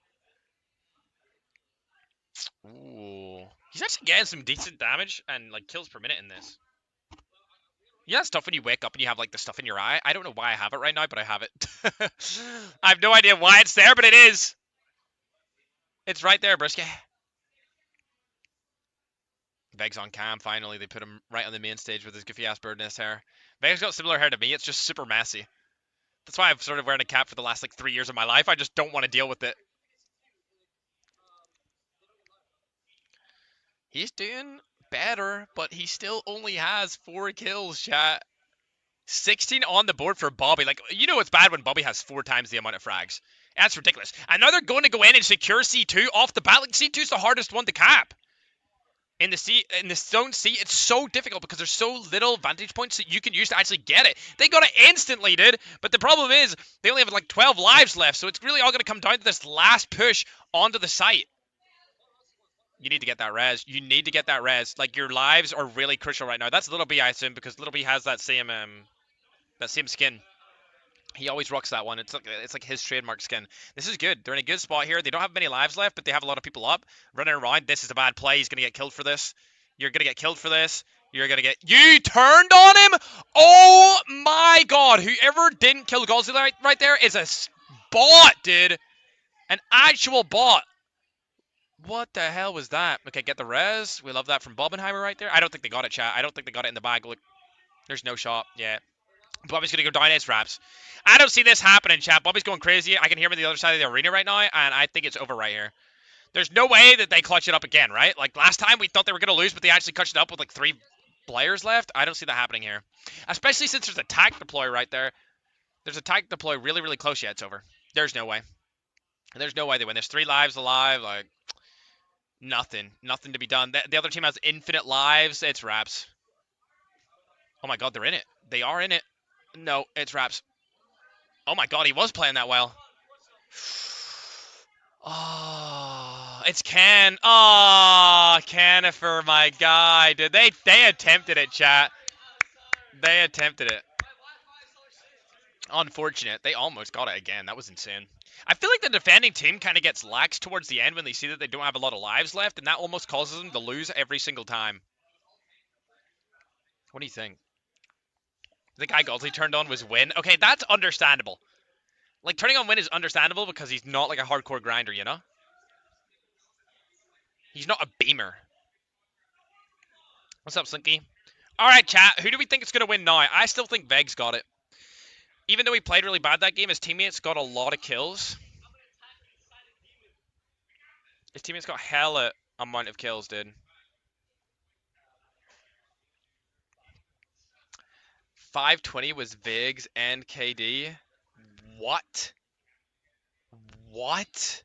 Ooh. He's actually getting some decent damage and like kills per minute in this. You know that stuff when you wake up and you have like the stuff in your eye? I don't know why I have it right now, but I have it. I have no idea why it's there, but it is. It's right there, Brisky. Veg's on cam, finally. They put him right on the main stage with his goofy ass bird in his hair. Veg's got similar hair to me. It's just super messy. That's why I've started wearing a cap for the last like 3 years of my life. I just don't want to deal with it. He's doing better, but he still only has 4 kills, chat. 16 on the board for Bobby. Like, you know it's bad when Bobby has 4 times the amount of frags. That's ridiculous. And now they're going to go in and secure C2 off the bat. Like, C2's the hardest one to cap. In the zone C, it's so difficult because there's so little vantage points that you can use to actually get it. They got it instantly, dude. But the problem is, they only have like 12 lives left. So it's really all going to come down to this last push onto the site. You need to get that res. You need to get that res. Like, your lives are really crucial right now. That's Little B, I assume, because Little B has that same skin. He always rocks that one. It's like his trademark skin. This is good. They're in a good spot here. They don't have many lives left, but they have a lot of people up. Running around. This is a bad play. He's going to get killed for this. You're going to get killed for this. You're going to get... You turned on him? Oh my god. Whoever didn't kill Godzilla right there is a bot, dude. An actual bot. What the hell was that? Okay, get the res. We love that from Bobenheimer right there. I don't think they got it, chat. I don't think they got it in the bag. Look, there's no shot. Yeah. Bobby's going to go down his wraps. I don't see this happening, chat. Bobby's going crazy. I can hear him on the other side of the arena right now, and I think it's over right here. There's no way that they clutch it up again, right? Like, last time we thought they were going to lose, but they actually clutched it up with, like, 3 players left. I don't see that happening here. Especially since there's a tag deploy right there. There's a tag deploy really, really close. Yeah, it's over. There's no way. There's no way they win. There's 3 lives alive. Like, nothing. Nothing to be done. The other team has infinite lives. It's wraps. Oh, my God, they're in it. They are in it. No, it's wraps. Oh my god, he was playing that well. Oh, it's Ken. Oh, Canifer, my guy. Dude, they attempted it, chat. They attempted it. Unfortunate. They almost got it again. That was insane. I feel like the defending team kind of gets lax towards the end when they see that they don't have a lot of lives left, and that almost causes them to lose every single time. What do you think? The guy Goldsley turned on was Win. Okay, that's understandable. Like, turning on Win is understandable because he's not like a hardcore grinder, you know? He's not a beamer. What's up, Slinky? Alright, chat. Who do we think is going to win now? I still think Veg's got it. Even though he played really bad that game, his teammates got a lot of kills. His teammates got hella amount of kills, dude. 520 was Viggs and KD. What? What?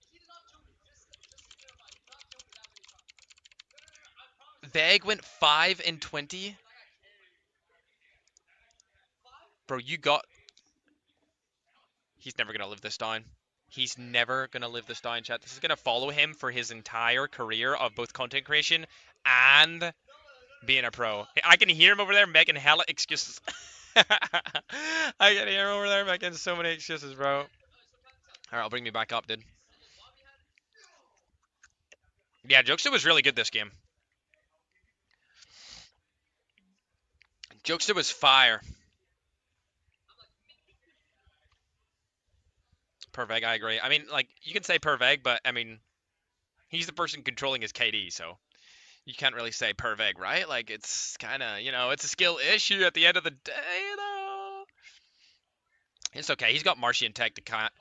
Veg went 5 and 20? Bro, you got... He's never going to live this down. He's never going to live this down, chat. This is going to follow him for his entire career of both content creation and being a pro. I can hear him over there making hella excuses. I can hear him over there making so many excuses, bro. Alright, I'll bring me back up, dude. Yeah, Jokester was really good this game. Jokester was fire. Perveg, I agree. I mean, like, you can say Perveg, but, I mean, he's the person controlling his KD, so you can't really say Perveg, right? Like, it's kind of, you know, it's a skill issue at the end of the day, you know? It's okay. He's got Marshy and Tech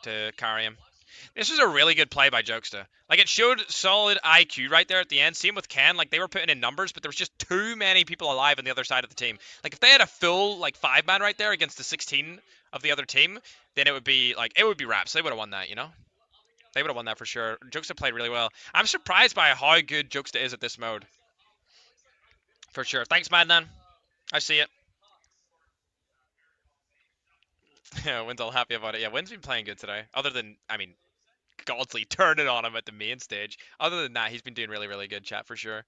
to carry him. This was a really good play by Jokester. Like, it showed solid IQ right there at the end. Same with Ken. Like, they were putting in numbers, but there was just too many people alive on the other side of the team. Like, if they had a full, like, 5-man right there against the 16 of the other team, then it would be, like, it would be wraps. They would have won that, you know? They would have won that for sure. Jokester played really well. I'm surprised by how good Jokester is at this mode. For sure. Thanks, Madman. I see it. Yeah, Wynn's all happy about it. Yeah, Wynn's been playing good today. Other than, I mean, Godsley turned it on him at the main stage. Other than that, he's been doing really, really good, chat, for sure.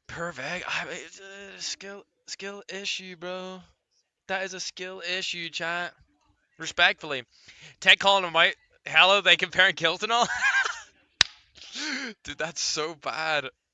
Perveg, it's a skill issue, bro. That is a skill issue, chat. Respectfully. Tech calling him out. Hello, they comparing kills and all? Dude, that's so bad.